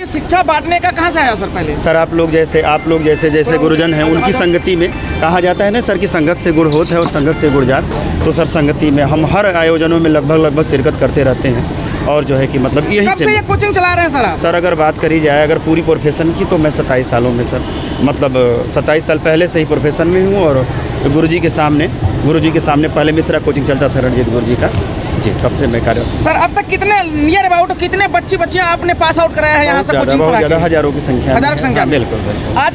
शिक्षा बांटने का कहाँ से आया सर पहले? सर आप लोग जैसे गुरुजन हैं उनकी संगति में कहा जाता है ना सर कि संगत से गुण होत है और संगत से गुण जात। तो सर संगति में हम हर आयोजनों में लगभग शिरकत करते रहते हैं और जो है कि मतलब यही कब से ये कोचिंग चला रहे हैं सर आप? सर अगर बात करी जाए अगर पूरी प्रोफेशन की तो मैं 27 सालों में सर मतलब 27 साल पहले से ही प्रोफेशन में हूँ। और गुरुजी के सामने पहले मिश्रा कोचिंग चलता था रणजीत गुरुजी का जी, तब से मैं कार्यरत हूँ। सर अब तक कितने नियर अबाउट कितने बच्चियाँ आपने पास आउट कराया है यहाँ से कोचिंग बहुत ज़्यादा हज़ारों की संख्या बिल्कुल। आज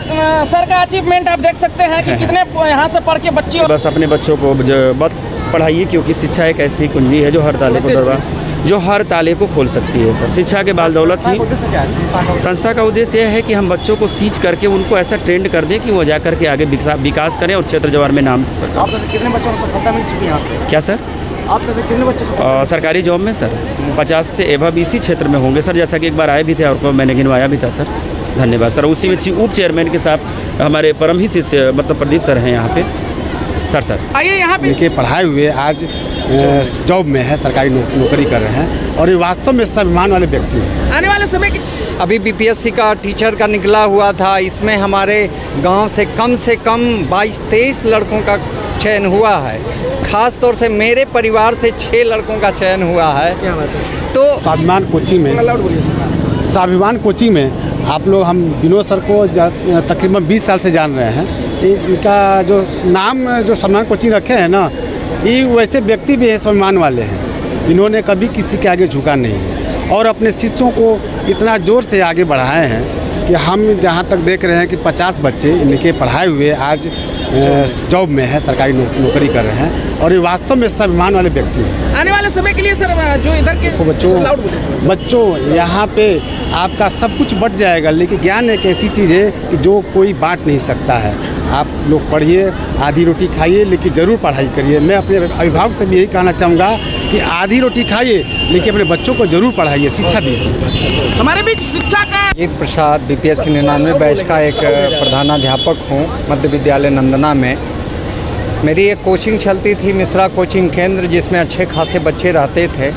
सर का अचीवमेंट आप देख सकते हैं कि कितने यहाँ से पढ़ के बच्चे बस अपने बच्चों को बस पढ़ाइए, क्योंकि शिक्षा एक ऐसी कुंजी है जो हर ताले को खोल सकती है सर। शिक्षा के बाल दौलत ही संस्था का उद्देश्य यह है कि हम बच्चों को सींच करके उनको ऐसा ट्रेंड कर दें कि वो जा करके आगे विकास करें और क्षेत्र जवार में नाम। कितने बच्चों को सफलता मिल चुकी है? क्या सर? आप कितने बच्चे सरकारी जॉब में सर 50 से एवं इसी क्षेत्र में होंगे सर। जैसा कि एक बार आए भी थे और मैंने गिनवाया भी था सर। धन्यवाद सर। उसी में उप चेयरमैन के साथ हमारे परम ही शिष्य मतलब प्रदीप सर हैं यहाँ पे सर आइए यहाँ पे। इनके पढ़ाए हुए आज जॉब में है, सरकारी नौकरी कर रहे हैं और ये वास्तव में स्वाभिमान वाले व्यक्ति हैं। आने वाले समय की अभी बीपीएससी का टीचर का निकला हुआ था, इसमें हमारे गांव से कम 22-23 लड़कों का चयन हुआ है। खास तौर से मेरे परिवार से 6 लड़कों का चयन हुआ है। क्या बात है? तो स्वाभिमान कोचिंग में आप लोग हम विनोद सर को तकरीबन 20 साल से जान रहे हैं। इनका जो नाम जो स्वाभिमान कोचिंग रखे हैं ना, ये वैसे व्यक्ति भी है स्वाभिमान वाले हैं। इन्होंने कभी किसी के आगे झुका नहीं है और अपने शिष्यों को इतना ज़ोर से आगे बढ़ाए हैं कि हम जहाँ तक देख रहे हैं कि 50 बच्चे इनके पढ़ाए हुए आज जॉब में है, सरकारी नौकरी कर रहे हैं और ये वास्तव में स्वाभिमान वाले व्यक्ति हैं। आने वाले समय के लिए सर जो इधर के बच्चों यहाँ पे आपका सब कुछ बट जाएगा, लेकिन ज्ञान एक ऐसी चीज़ है कि जो कोई बांट नहीं सकता है। आप लोग पढ़िए, आधी रोटी खाइए, लेकिन ज़रूर पढ़ाई करिए। मैं अपने अभिभावक से भी यही कहना चाहूँगा कि आधी रोटी खाइए लेकिन अपने बच्चों को ज़रूर पढ़ाइए, शिक्षा दीजिए। हमारे बीच शिक्षा का जीत प्रसाद बीपीएससी 99 बैच का एक प्रधानाध्यापक हूँ मध्य विद्यालय नंदना में। मेरी एक कोचिंग चलती थी मिश्रा कोचिंग केंद्र, जिसमें अच्छे खासे बच्चे रहते थे।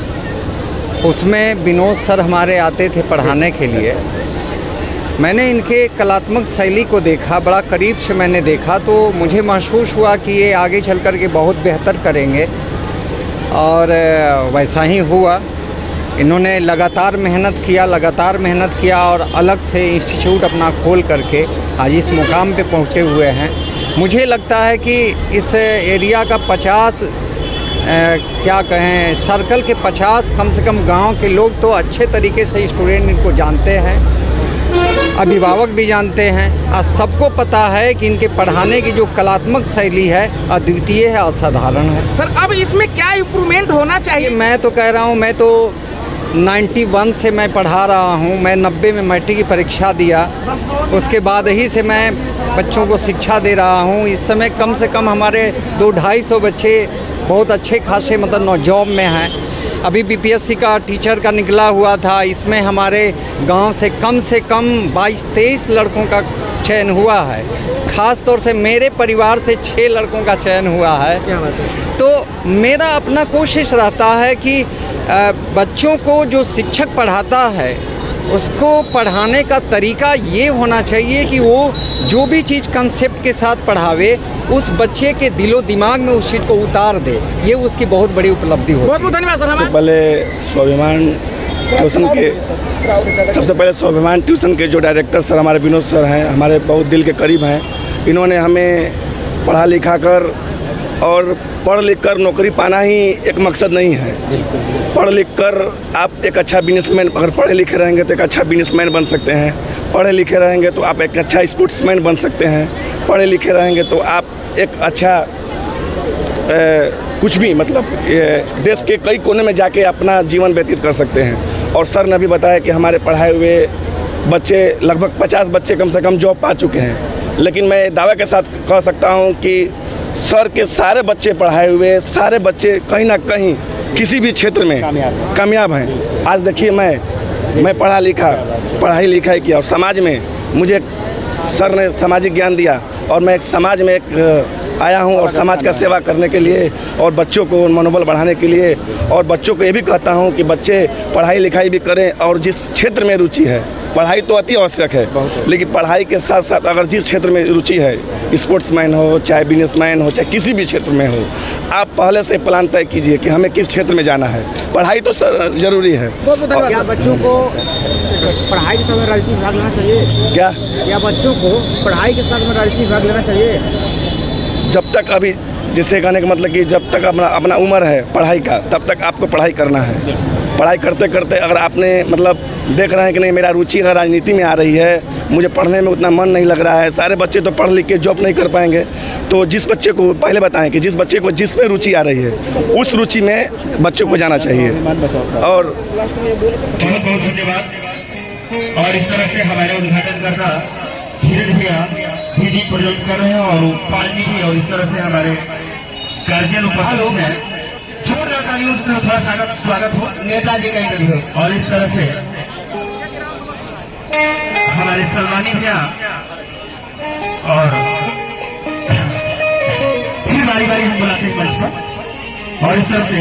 उसमें विनोद सर हमारे आते थे पढ़ाने के लिए। मैंने इनके कलात्मक शैली को देखा, बड़ा करीब से मैंने देखा, तो मुझे महसूस हुआ कि ये आगे चल कर के बहुत बेहतर करेंगे और वैसा ही हुआ। इन्होंने लगातार मेहनत किया और अलग से इंस्टीट्यूट अपना खोल करके आज इस मुकाम पे पहुँचे हुए हैं। मुझे लगता है कि इस एरिया का 50 सर्कल के 50 कम से कम गांव के लोग तो अच्छे तरीके से स्टूडेंट इनको जानते हैं, अभिभावक भी जानते हैं और सबको पता है कि इनके पढ़ाने की जो कलात्मक शैली है अद्वितीय है, असाधारण है। सर अब इसमें क्या इम्प्रूवमेंट होना चाहिए? मैं तो कह रहा हूँ, मैं तो 91 से मैं पढ़ा रहा हूँ। मैं 90 में मैट्रिक की परीक्षा दिया, उसके बाद ही से मैं बच्चों को शिक्षा दे रहा हूँ। इस समय कम से कम हमारे 200-250 बच्चे बहुत अच्छे खासे मतलब जॉब में हैं। अभी बीपीएससी का टीचर का निकला हुआ था, इसमें हमारे गांव से कम 22-23 लड़कों का चयन हुआ है। खास तौर से मेरे परिवार से 6 लड़कों का चयन हुआ है। क्या बात है? तो मेरा अपना कोशिश रहता है कि बच्चों को जो शिक्षक पढ़ाता है उसको पढ़ाने का तरीका ये होना चाहिए कि वो जो भी चीज़ कंसेप्ट के साथ पढ़ावे उस बच्चे के दिलो दिमाग में उस चीज़ को उतार दे। ये उसकी बहुत बड़ी उपलब्धि होती है। बहुत बहुत धन्यवाद सर। सबसे पहले स्वाभिमान ट्यूशन के जो डायरेक्टर सर हमारे विनोद सर हैं, हमारे बहुत दिल के करीब हैं। इन्होंने हमें पढ़ा लिखा कर और पढ़ लिख कर नौकरी पाना ही एक मकसद नहीं है। पढ़ लिख कर आप एक अच्छा बिजनेसमैन, अगर पढ़े लिखे रहेंगे तो एक अच्छा बिजनेसमैन बन सकते हैं। पढ़े लिखे रहेंगे तो आप एक अच्छा स्पोर्ट्समैन बन सकते हैं। पढ़े लिखे रहेंगे तो आप एक अच्छा कुछ भी मतलब देश के कई कोने में जाके अपना जीवन व्यतीत कर सकते हैं। और सर ने भी बताया कि हमारे पढ़ाए हुए बच्चे लगभग 50 बच्चे कम से कम जॉब पा चुके हैं। लेकिन मैं दावे के साथ कह सकता हूं कि सर के सारे बच्चे पढ़ाए हुए, सारे बच्चे कहीं ना कहीं किसी भी क्षेत्र में कामयाब हैं। आज देखिए मैं पढ़ा लिखा, पढ़ाई लिखाई किया और समाज में मुझे सर ने सामाजिक ज्ञान दिया और मैं एक समाज में आया हूं और समाज का सेवा करने के लिए और बच्चों को मनोबल बढ़ाने के लिए। और बच्चों को ये भी कहता हूं कि बच्चे पढ़ाई लिखाई भी करें और जिस क्षेत्र में रुचि है पढ़ाई तो अति आवश्यक है, लेकिन पढ़ाई के साथ साथ अगर जिस क्षेत्र में रुचि है, स्पोर्ट्समैन हो चाहे बिजनेसमैन हो चाहे किसी भी क्षेत्र में हो, आप पहले से प्लान तय कीजिए कि हमें किस क्षेत्र में जाना है। पढ़ाई तो जरूरी है। क्या बच्चों को पढ़ाई के साथ में राजनीति भाग लेना चाहिए? क्या बच्चों को पढ़ाई के साथ में राजनीति भाग लेना चाहिए? जब तक अभी जिससे कहने का मतलब कि जब तक अपना उम्र है पढ़ाई का, तब तक आपको पढ़ाई करना है। पढ़ाई करते करते अगर आपने मतलब देख रहे हैं कि नहीं मेरा रुचि अगर राजनीति में आ रही है, मुझे पढ़ने में उतना मन नहीं लग रहा है, सारे बच्चे तो पढ़ लिख के जॉब नहीं कर पाएंगे, तो जिस बच्चे को पहले बताएं कि जिस बच्चे को जिसमें रुचि आ रही है उस रुचि में बच्चों को जाना चाहिए। और बहुत बहुत धन्यवाद। और इस तरह से हमारे उद्घाटन करना धीरज भैया दीदी प्रयोग कर रहे हैं और पाल जी भी, और इस तरह से हमारे गार्जियन उपस्थित हैं। जोरदार तालियों से थोड़ा स्वागत हो नेताजी का इंटरव्यू। और इस तरह से हमारे सलमानी भैया और फिर बारी बारी हम बुलाते हैं मंच पर। और इस तरह से